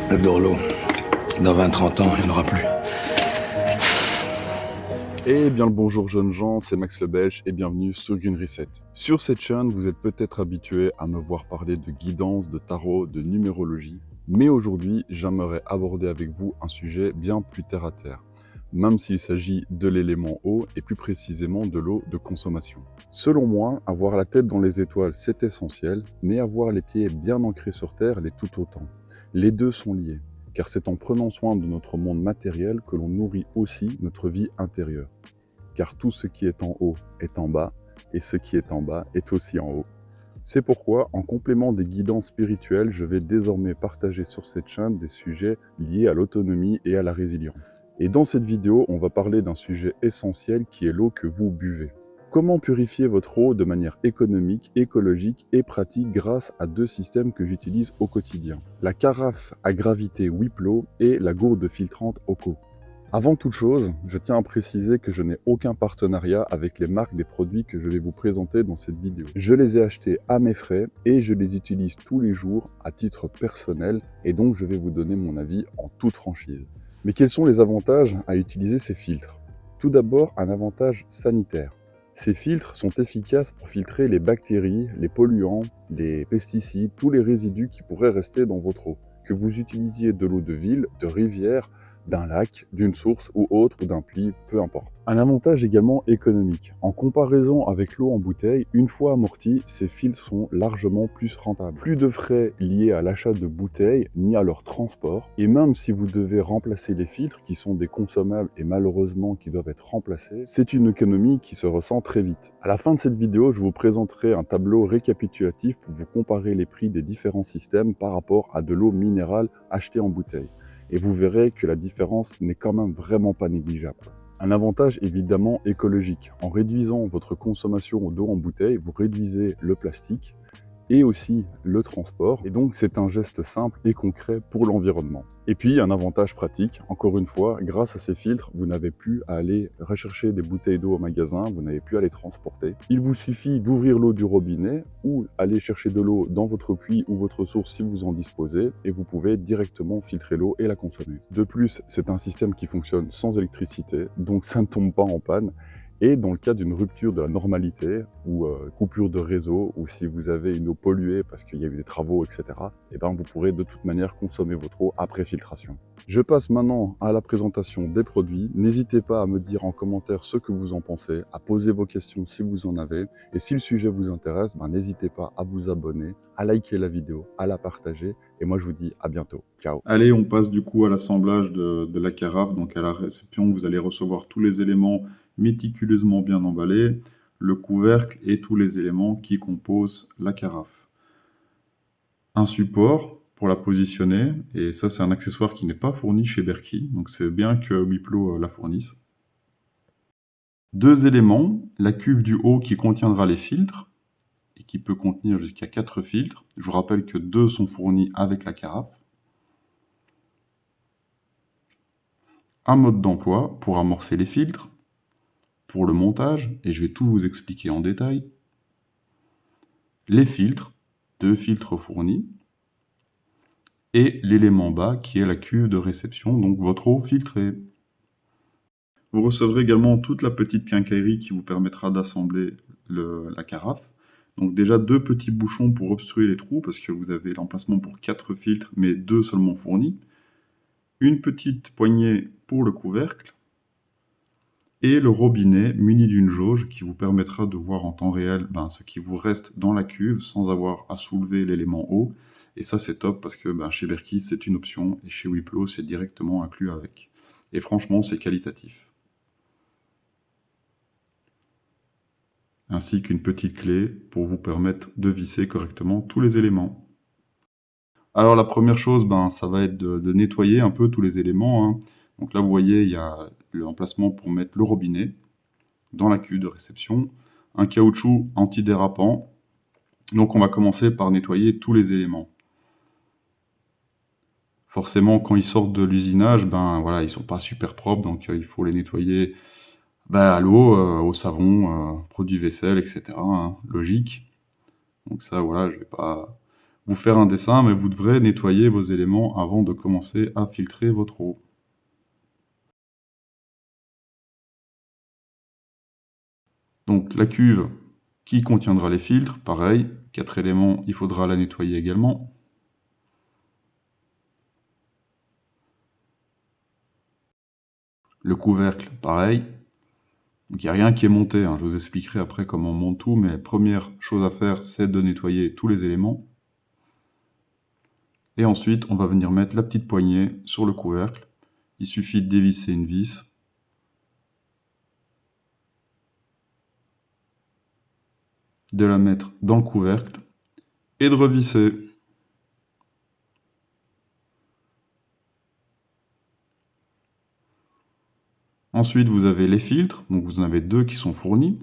Le Dorlo. Dans 20-30 ans, il n'y en aura plus. Eh bien le bonjour jeunes gens, c'est Max le Belge et bienvenue sur Green Reset. Sur cette chaîne, vous êtes peut-être habitués à me voir parler de guidance, de tarot, de numérologie, mais aujourd'hui, j'aimerais aborder avec vous un sujet bien plus terre à terre, même s'il s'agit de l'élément eau et plus précisément de l'eau de consommation. Selon moi, avoir la tête dans les étoiles, c'est essentiel, mais avoir les pieds bien ancrés sur terre l'est tout autant. Les deux sont liés, car c'est en prenant soin de notre monde matériel que l'on nourrit aussi notre vie intérieure. Car tout ce qui est en haut est en bas, et ce qui est en bas est aussi en haut. C'est pourquoi, en complément des guidances spirituelles, je vais désormais partager sur cette chaîne des sujets liés à l'autonomie et à la résilience. Et dans cette vidéo, on va parler d'un sujet essentiel qui est l'eau que vous buvez. Comment purifier votre eau de manière économique, écologique et pratique grâce à deux systèmes que j'utilise au quotidien. La carafe à gravité Wiplo et la gourde filtrante Oco. Avant toute chose, je tiens à préciser que je n'ai aucun partenariat avec les marques des produits que je vais vous présenter dans cette vidéo. Je les ai achetés à mes frais et je les utilise tous les jours à titre personnel et donc je vais vous donner mon avis en toute franchise. Mais quels sont les avantages à utiliser ces filtres? Tout d'abord, un avantage sanitaire. Ces filtres sont efficaces pour filtrer les bactéries, les polluants, les pesticides, tous les résidus qui pourraient rester dans votre eau. Que vous utilisiez de l'eau de ville, de rivière, d'un lac, d'une source ou autre, ou d'un puits, peu importe. Un avantage également économique. En comparaison avec l'eau en bouteille, une fois amortis, ces filtres sont largement plus rentables. Plus de frais liés à l'achat de bouteilles, ni à leur transport. Et même si vous devez remplacer les filtres, qui sont des consommables et malheureusement qui doivent être remplacés, c'est une économie qui se ressent très vite. À la fin de cette vidéo, je vous présenterai un tableau récapitulatif pour vous comparer les prix des différents systèmes par rapport à de l'eau minérale achetée en bouteille. Et vous verrez que la différence n'est quand même vraiment pas négligeable. Un avantage évidemment écologique. En réduisant votre consommation d'eau en bouteille, vous réduisez le plastique et aussi le transport. Et donc c'est un geste simple et concret pour l'environnement. Et puis un avantage pratique, encore une fois, grâce à ces filtres, vous n'avez plus à aller rechercher des bouteilles d'eau au magasin, vous n'avez plus à les transporter. Il vous suffit d'ouvrir l'eau du robinet ou aller chercher de l'eau dans votre puits ou votre source si vous en disposez et vous pouvez directement filtrer l'eau et la consommer. De plus, c'est un système qui fonctionne sans électricité, donc ça ne tombe pas en panne. Et dans le cas d'une rupture de la normalité ou coupure de réseau, ou si vous avez une eau polluée parce qu'il y a eu des travaux, etc., eh ben vous pourrez de toute manière consommer votre eau après filtration. Je passe maintenant à la présentation des produits. N'hésitez pas à me dire en commentaire ce que vous en pensez, à poser vos questions si vous en avez. Et si le sujet vous intéresse, n'hésitez pas à vous abonner, à liker la vidéo, à la partager. Et moi, je vous dis à bientôt. Ciao. Allez, on passe du coup à l'assemblage de la carafe. Donc à la réception, vous allez recevoir tous les éléments méticuleusement bien emballés, le couvercle et tous les éléments qui composent la carafe. Un support pour la positionner, et ça c'est un accessoire qui n'est pas fourni chez Berkey, donc c'est bien que Wiplo la fournisse. Deux éléments, la cuve du haut qui contiendra les filtres, et qui peut contenir jusqu'à 4 filtres. Je vous rappelle que 2 sont fournis avec la carafe. Un mode d'emploi pour amorcer les filtres, pour le montage, et je vais tout vous expliquer en détail. Les filtres, 2 filtres fournis, et l'élément bas qui est la cuve de réception, donc votre eau filtrée. Vous recevrez également toute la petite quincaillerie qui vous permettra d'assembler la carafe. Donc déjà 2 petits bouchons pour obstruer les trous, parce que vous avez l'emplacement pour 4 filtres, mais 2 seulement fournis. Une petite poignée pour le couvercle, et le robinet muni d'une jauge qui vous permettra de voir en temps réel ce qui vous reste dans la cuve sans avoir à soulever l'élément eau. Et ça c'est top parce que chez Berkey c'est une option et chez Wiplo c'est directement inclus avec. Et franchement c'est qualitatif. Ainsi qu'une petite clé pour vous permettre de visser correctement tous les éléments. Alors la première chose, ça va être de nettoyer un peu tous les éléments. Donc là vous voyez il y a l'emplacement pour mettre le robinet dans la cuve de réception, un caoutchouc antidérapant. Donc on va commencer par nettoyer tous les éléments. Forcément, quand ils sortent de l'usinage, voilà, ils sont pas super propres, donc il faut les nettoyer à l'eau, au savon, produit vaisselle, etc. Logique. Donc ça, voilà, je vais pas vous faire un dessin, mais vous devrez nettoyer vos éléments avant de commencer à filtrer votre eau. Donc la cuve qui contiendra les filtres, pareil, 4 éléments, il faudra la nettoyer également. Le couvercle, pareil. Donc il n'y a rien qui est monté, hein. Je vous expliquerai après comment on monte tout, mais première chose à faire, c'est de nettoyer tous les éléments. Et ensuite, on va venir mettre la petite poignée sur le couvercle. Il suffit de dévisser une vis. De la mettre dans le couvercle et de revisser. Ensuite, vous avez les filtres, donc vous en avez 2 qui sont fournis.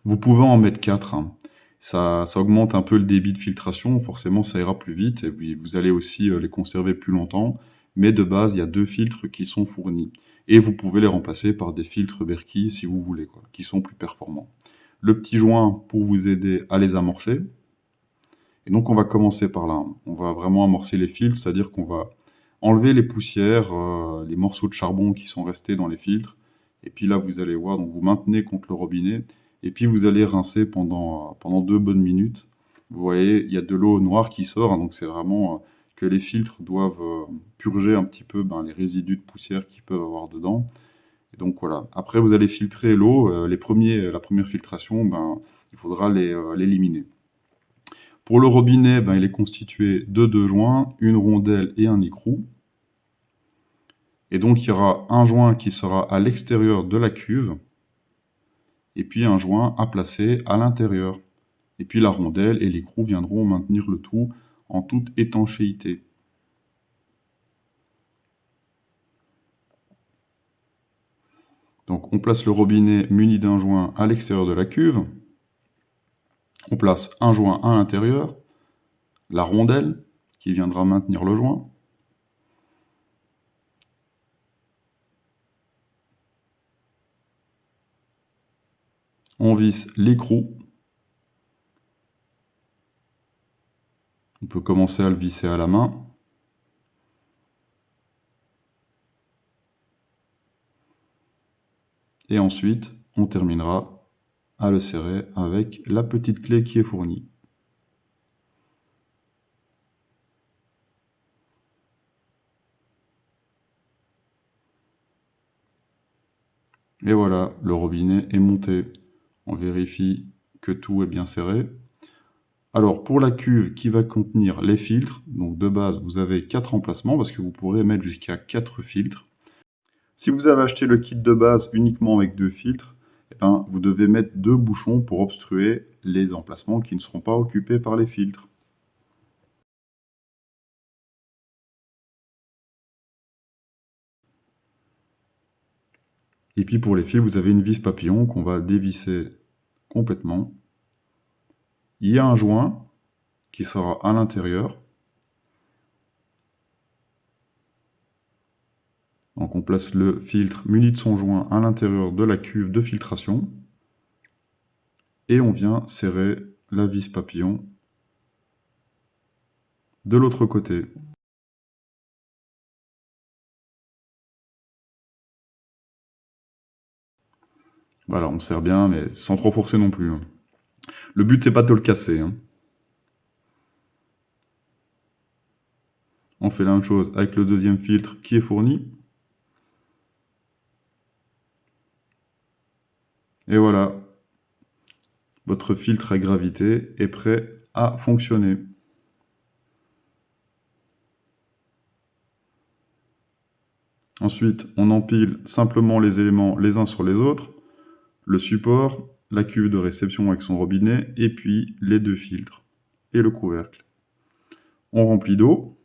Vous pouvez en mettre 4. Hein. Ça augmente un peu le débit de filtration, forcément ça ira plus vite, et puis vous allez aussi les conserver plus longtemps. Mais de base, il y a 2 filtres qui sont fournis. Et vous pouvez les remplacer par des filtres Berkey si vous voulez, quoi, qui sont plus performants. Le petit joint pour vous aider à les amorcer. Et donc on va commencer par là. On va vraiment amorcer les filtres, c'est-à-dire qu'on va enlever les poussières, les morceaux de charbon qui sont restés dans les filtres. Et puis là, vous allez voir, donc vous maintenez contre le robinet, et puis vous allez rincer pendant 2 bonnes minutes. Vous voyez, il y a de l'eau noire qui sort, hein, donc c'est vraiment que les filtres doivent purger un petit peu les résidus de poussière qu'ils peuvent avoir dedans. Et donc voilà. Après, vous allez filtrer l'eau. La première filtration, il faudra l'éliminer. Pour le robinet, il est constitué de 2 joints, une rondelle et un écrou. Et donc, il y aura un joint qui sera à l'extérieur de la cuve, et puis un joint à placer à l'intérieur. Et puis la rondelle et l'écrou viendront maintenir le tout en toute étanchéité. Donc, on place le robinet muni d'un joint à l'extérieur de la cuve. On place un joint à l'intérieur, la rondelle qui viendra maintenir le joint. On visse l'écrou. On peut commencer à le visser à la main. Et ensuite, on terminera à le serrer avec la petite clé qui est fournie. Et voilà, le robinet est monté. On vérifie que tout est bien serré. Alors, pour la cuve qui va contenir les filtres, donc de base, vous avez 4 emplacements, parce que vous pourrez mettre jusqu'à 4 filtres. Si vous avez acheté le kit de base uniquement avec 2 filtres, vous devez mettre 2 bouchons pour obstruer les emplacements qui ne seront pas occupés par les filtres. Et puis pour les fils, vous avez une vis papillon qu'on va dévisser complètement. Il y a un joint qui sera à l'intérieur. Donc on place le filtre muni de son joint à l'intérieur de la cuve de filtration. Et on vient serrer la vis papillon de l'autre côté. Voilà, on serre bien, mais sans trop forcer non plus. Hein. Le but, c'est pas de le casser. Hein. On fait la même chose avec le deuxième filtre qui est fourni. Et voilà, votre filtre à gravité est prêt à fonctionner. Ensuite, on empile simplement les éléments les uns sur les autres. Le support, la cuve de réception avec son robinet, et puis les 2 filtres et le couvercle. On remplit d'eau.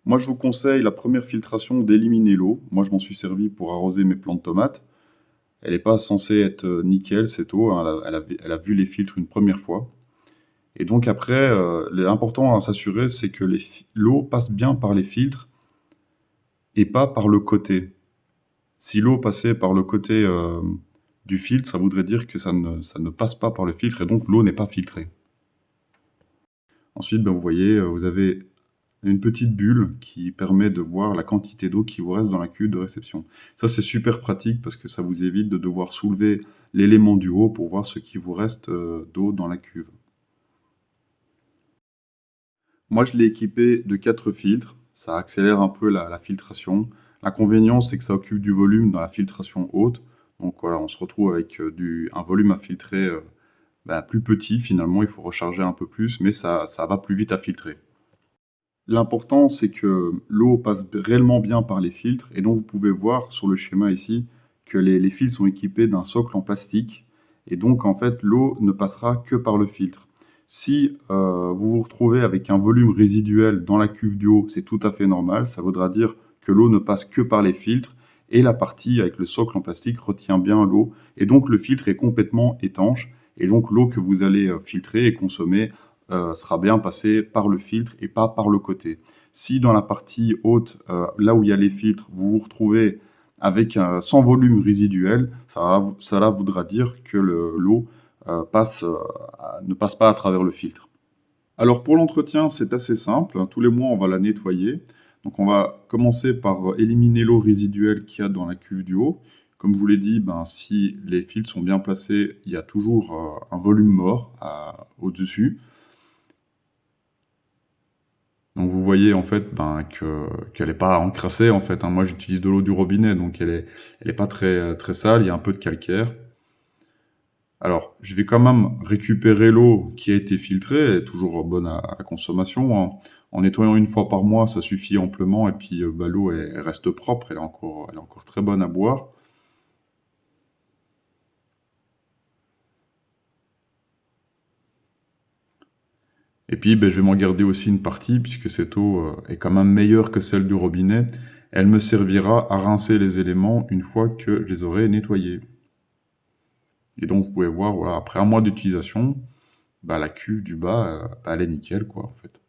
Moi, je vous conseille la première filtration d'éliminer l'eau. Moi, je m'en suis servi pour arroser mes plants de tomates. Elle n'est pas censée être nickel, cette eau. Hein. Elle a vu les filtres une première fois. Et donc après, l'important à s'assurer, c'est que l'eau passe bien par les filtres et pas par le côté. Si l'eau passait par le côté du filtre, ça voudrait dire que ça ne passe pas par le filtre et donc l'eau n'est pas filtrée. Ensuite, vous voyez, vous avez une petite bulle qui permet de voir la quantité d'eau qui vous reste dans la cuve de réception. Ça, c'est super pratique parce que ça vous évite de devoir soulever l'élément du haut pour voir ce qui vous reste d'eau dans la cuve. Moi, je l'ai équipé de 4 filtres. Ça accélère un peu la filtration. L'inconvénient, c'est que ça occupe du volume dans la filtration haute. Donc voilà, on se retrouve avec un volume à filtrer plus petit. Finalement, il faut recharger un peu plus, mais ça va plus vite à filtrer. L'important, c'est que l'eau passe réellement bien par les filtres. Et donc, vous pouvez voir sur le schéma ici que les fils sont équipés d'un socle en plastique. Et donc, en fait, l'eau ne passera que par le filtre. Si vous vous retrouvez avec un volume résiduel dans la cuve du haut, c'est tout à fait normal. Ça voudra dire que l'eau ne passe que par les filtres et la partie avec le socle en plastique retient bien l'eau. Et donc, le filtre est complètement étanche. Et donc, l'eau que vous allez filtrer et consommer sera bien passée par le filtre et pas par le côté. Si dans la partie haute, là où il y a les filtres, vous vous retrouvez avec sans volume résiduel, ça voudra dire que l'eau ne passe pas à travers le filtre. Alors pour l'entretien, c'est assez simple. Tous les mois, on va la nettoyer. Donc on va commencer par éliminer l'eau résiduelle qu'il y a dans la cuve du haut. Comme je vous l'ai dit, si les filtres sont bien placés, il y a toujours un volume mort au-dessus. Donc vous voyez en fait qu'elle n'est pas encrassée en fait. Moi j'utilise de l'eau du robinet, donc elle est pas très, très sale, il y a un peu de calcaire. Alors, je vais quand même récupérer l'eau qui a été filtrée, elle est toujours bonne à consommation, hein. En nettoyant une fois par mois, ça suffit amplement, et puis l'eau elle reste propre, elle est encore très bonne à boire. Et puis, je vais m'en garder aussi une partie, puisque cette eau est quand même meilleure que celle du robinet. Elle me servira à rincer les éléments une fois que je les aurai nettoyés. Et donc, vous pouvez voir, voilà, après un mois d'utilisation, la cuve du bas, elle est nickel, quoi, en fait.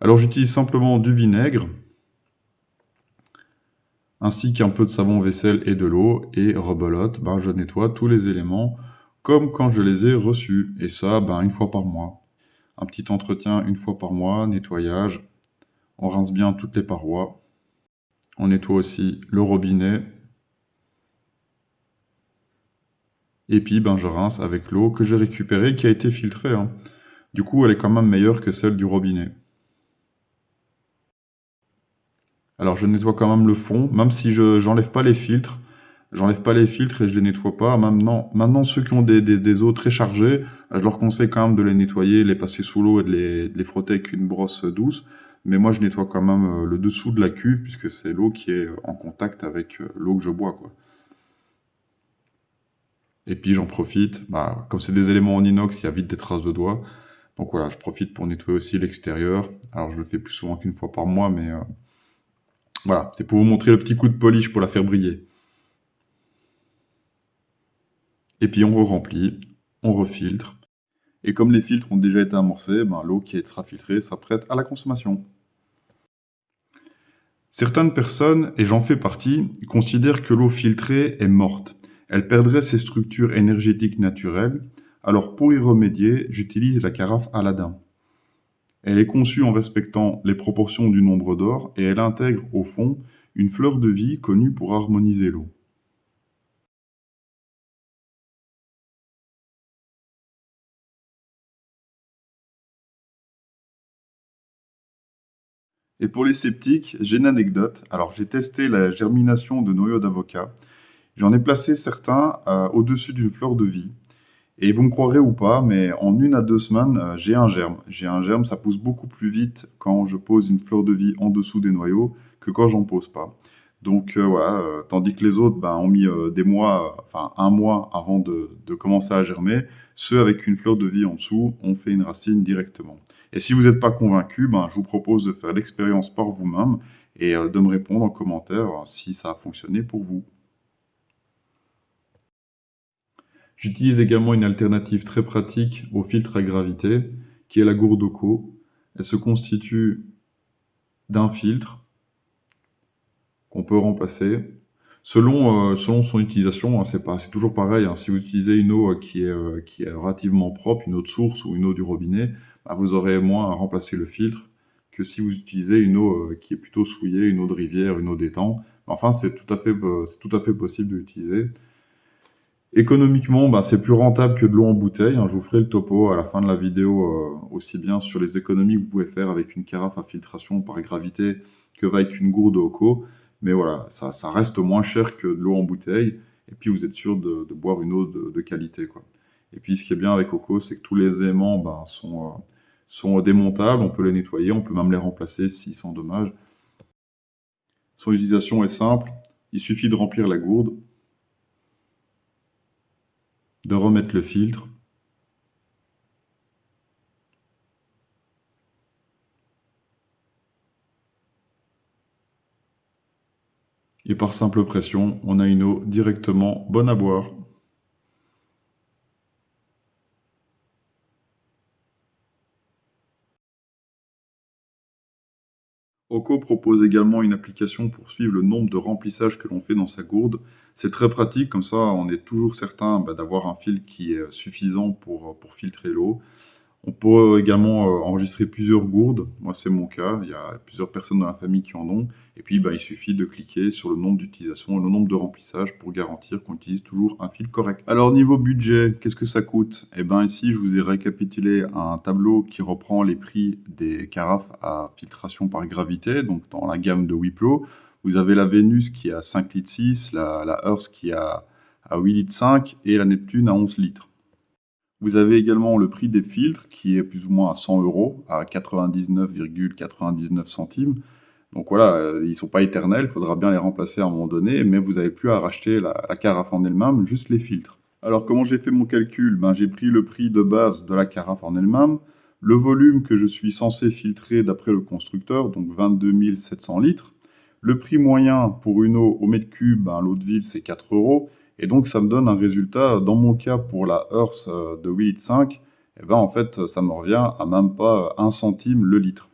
Alors, j'utilise simplement du vinaigre, ainsi qu'un peu de savon vaisselle et de l'eau, et rebelote, je nettoie tous les éléments comme quand je les ai reçus, et ça, une fois par mois. Un petit entretien une fois par mois, nettoyage, on rince bien toutes les parois, on nettoie aussi le robinet, et puis je rince avec l'eau que j'ai récupérée, qui a été filtrée, hein. Du coup, elle est quand même meilleure que celle du robinet. Alors je nettoie quand même le fond, même si j'enlève pas les filtres. J'enlève pas les filtres et je les nettoie pas. Maintenant ceux qui ont des eaux très chargées, je leur conseille quand même de les nettoyer, les passer sous l'eau et de les frotter avec une brosse douce. Mais moi je nettoie quand même le dessous de la cuve, puisque c'est l'eau qui est en contact avec l'eau que je bois, quoi. Et puis j'en profite, comme c'est des éléments en inox, il y a vite des traces de doigts. Donc voilà, je profite pour nettoyer aussi l'extérieur. Alors je le fais plus souvent qu'une fois par mois, mais voilà, c'est pour vous montrer le petit coup de polish pour la faire briller. Et puis on re-remplit, on refiltre. Et comme les filtres ont déjà été amorcés, l'eau qui sera filtrée sera prête à la consommation. Certaines personnes, et j'en fais partie, considèrent que l'eau filtrée est morte. Elle perdrait ses structures énergétiques naturelles. Alors pour y remédier, j'utilise la carafe Aladin. Elle est conçue en respectant les proportions du nombre d'or et elle intègre au fond une fleur de vie connue pour harmoniser l'eau. Et pour les sceptiques, j'ai une anecdote. Alors j'ai testé la germination de noyaux d'avocat. J'en ai placé certains au-dessus d'une fleur de vie. Et vous me croirez ou pas, mais en 1 à 2 semaines, j'ai un germe. J'ai un germe, ça pousse beaucoup plus vite quand je pose une fleur de vie en dessous des noyaux que quand j'en pose pas. Donc voilà, tandis que les autres ont mis des mois, enfin 1 mois avant de commencer à germer, ceux avec une fleur de vie en dessous ont fait une racine directement. Et si vous n'êtes pas convaincu, je vous propose de faire l'expérience par vous-même et de me répondre en commentaire si ça a fonctionné pour vous. J'utilise également une alternative très pratique au filtre à gravité, qui est la gourde Oco. Elle se constitue d'un filtre qu'on peut remplacer. Selon son utilisation, hein, c'est toujours pareil, hein. Si vous utilisez une eau qui est relativement propre, une eau de source ou une eau du robinet, bah, vous aurez moins à remplacer le filtre que si vous utilisez une eau qui est plutôt souillée, une eau de rivière, une eau d'étang. Enfin, c'est tout à fait possible de l'utiliser. Économiquement, bah, c'est plus rentable que de l'eau en bouteille, hein. Je vous ferai le topo à la fin de la vidéo, aussi bien sur les économies que vous pouvez faire avec une carafe à filtration par gravité qu'avec une gourde Oco. Mais voilà, ça reste moins cher que de l'eau en bouteille. Et puis vous êtes sûr de boire une eau de qualité, quoi. Et puis ce qui est bien avec Oco, c'est que tous les aimants ben, sont démontables, on peut les nettoyer, on peut même les remplacer s'ils s'endommagent. Son utilisation est simple, il suffit de remplir la gourde, de remettre le filtre, et par simple pression, on a une eau directement bonne à boire. Oco propose également une application pour suivre le nombre de remplissages que l'on fait dans sa gourde. C'est très pratique, comme ça on est toujours certain d'avoir un filtre qui est suffisant pour filtrer l'eau. On peut également enregistrer plusieurs gourdes. Moi, c'est mon cas. Il y a plusieurs personnes dans la famille qui en ont. Et puis, il suffit de cliquer sur le nombre d'utilisations et le nombre de remplissages pour garantir qu'on utilise toujours un fil correct. Alors, niveau budget, qu'est-ce que ça coûte? Eh bien, ici, je vous ai récapitulé un tableau qui reprend les prix des carafes à filtration par gravité, donc dans la gamme de Wiplo. Vous avez la Vénus qui est à 5,6 litres, la Earth qui est à 8,5 litres et la Neptune à 11 litres. Vous avez également le prix des filtres qui est plus ou moins à 100 €, à 99,99 centimes. Donc voilà, ils ne sont pas éternels, il faudra bien les remplacer à un moment donné, mais vous n'avez plus à racheter la carafe en elle-même, juste les filtres. Alors comment j'ai fait mon calcul? J'ai pris le prix de base de la carafe en elle-même, le volume que je suis censé filtrer d'après le constructeur, donc 22 700 litres. Le prix moyen pour une eau au mètre cube, l'eau de ville, c'est 4 €. Et donc, ça me donne un résultat, dans mon cas, pour la Earth de 8,5 litres, en fait, ça me revient à même pas 1 centime le litre.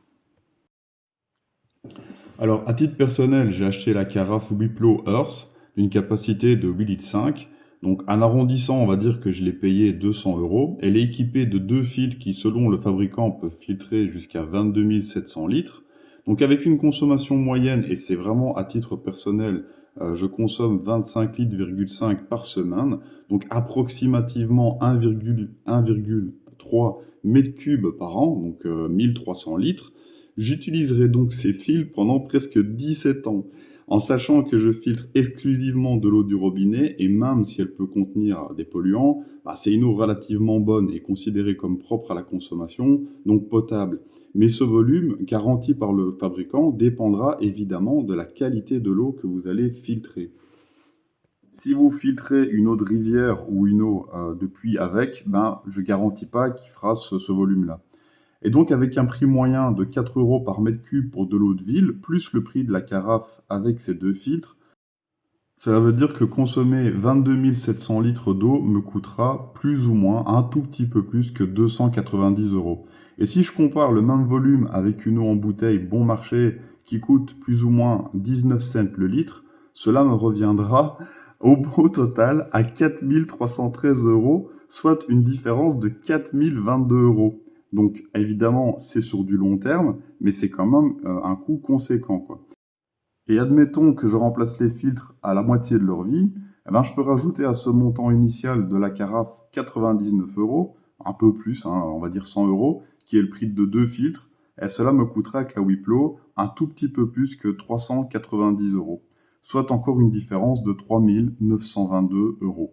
Alors, à titre personnel, j'ai acheté la carafe Wiplo Earth d'une capacité de 8,5 litres. Donc, en arrondissant, on va dire que je l'ai payé 200 €. Elle est équipée de 2 filtres qui, selon le fabricant, peuvent filtrer jusqu'à 22 700 litres. Donc, avec une consommation moyenne, et c'est vraiment à titre personnel, je consomme 25,5 litres par semaine, donc approximativement 1,3 mètres cubes par an, donc 1300 litres. J'utiliserai donc ces fils pendant presque 17 ans, en sachant que je filtre exclusivement de l'eau du robinet, et même si elle peut contenir des polluants, c'est une eau relativement bonne et considérée comme propre à la consommation, donc potable. Mais ce volume, garanti par le fabricant, dépendra évidemment de la qualité de l'eau que vous allez filtrer. Si vous filtrez une eau de rivière ou une eau de puits avec, je ne garantis pas qu'il fera ce volume-là. Et donc avec un prix moyen de 4 € par mètre cube pour de l'eau de ville, plus le prix de la carafe avec ces 2 filtres, cela veut dire que consommer 22 700 litres d'eau me coûtera plus ou moins un tout petit peu plus que 290 €. Et si je compare le même volume avec une eau en bouteille bon marché qui coûte plus ou moins 19 cents le litre, cela me reviendra au total à 4 313 €, soit une différence de 4 022 €. Donc évidemment, c'est sur du long terme, mais c'est quand même un coût conséquent, quoi. Et admettons que je remplace les filtres à la moitié de leur vie, je peux rajouter à ce montant initial de la carafe 99 €, un peu plus, on va dire 100 €, qui est le prix de 2 filtres, et cela me coûtera avec la Wiplo un tout petit peu plus que 390 €, soit encore une différence de 3 922 €.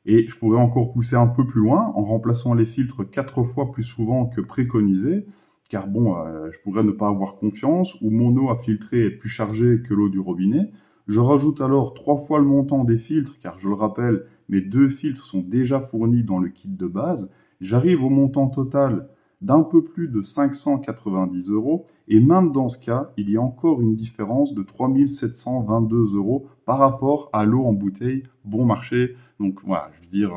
Et je pourrais encore pousser un peu plus loin en remplaçant les filtres 4 fois plus souvent que préconisé, car je pourrais ne pas avoir confiance, ou mon eau à filtrer est plus chargée que l'eau du robinet. Je rajoute alors 3 fois le montant des filtres, car je le rappelle, mes 2 filtres sont déjà fournis dans le kit de base. J'arrive au montant total d'un peu plus de 590 €, et même dans ce cas, il y a encore une différence de 3 722 € par rapport à l'eau en bouteille bon marché. Donc voilà, je veux dire,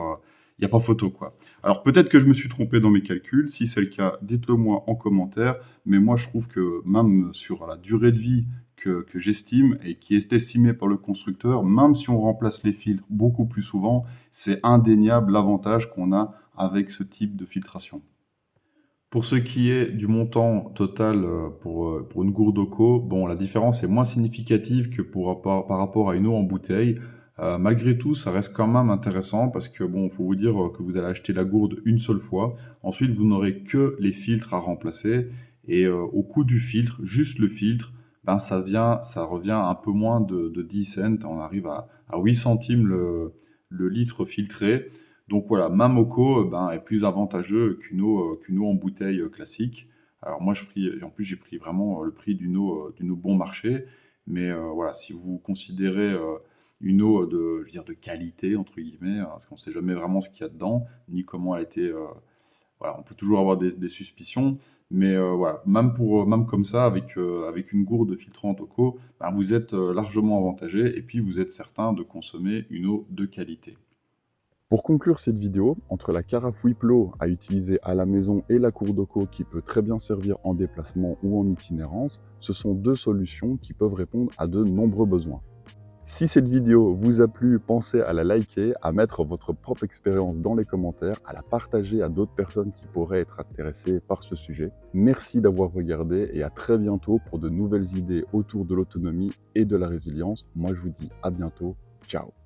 il n'y a pas photo, quoi. Alors peut-être que je me suis trompé dans mes calculs. Si c'est le cas, dites-le moi en commentaire. Mais moi, je trouve que même sur la durée de vie que j'estime et qui est estimé par le constructeur, même si on remplace les filtres beaucoup plus souvent, c'est indéniable l'avantage qu'on a avec ce type de filtration. Pour ce qui est du montant total pour une gourde Oco, bon, la différence est moins significative que par rapport à une eau en bouteille. Malgré tout, ça reste quand même intéressant parce que bon, faut vous dire que vous allez acheter la gourde une seule fois. Ensuite, vous n'aurez que les filtres à remplacer. Et au coût du filtre, juste le filtre, ben ça revient un peu moins de 10 cents. On arrive à 8 centimes le litre filtré. Donc voilà, ma Moco est plus avantageux qu'une eau en bouteille classique. Alors moi, en plus, j'ai pris vraiment le prix d'une eau bon marché. Mais voilà, si vous considérez une eau je veux dire, de qualité, entre guillemets, parce qu'on ne sait jamais vraiment ce qu'il y a dedans, ni comment elle a été... voilà, on peut toujours avoir des suspicions. Mais voilà, même comme ça, avec une gourde filtrante Oco, vous êtes largement avantagé et puis vous êtes certain de consommer une eau de qualité. Pour conclure cette vidéo, entre la carafe Whiplo à utiliser à la maison et la gourde Oco qui peut très bien servir en déplacement ou en itinérance, ce sont deux solutions qui peuvent répondre à de nombreux besoins. Si cette vidéo vous a plu, pensez à la liker, à mettre votre propre expérience dans les commentaires, à la partager à d'autres personnes qui pourraient être intéressées par ce sujet. Merci d'avoir regardé et à très bientôt pour de nouvelles idées autour de l'autonomie et de la résilience. Moi je vous dis à bientôt, ciao.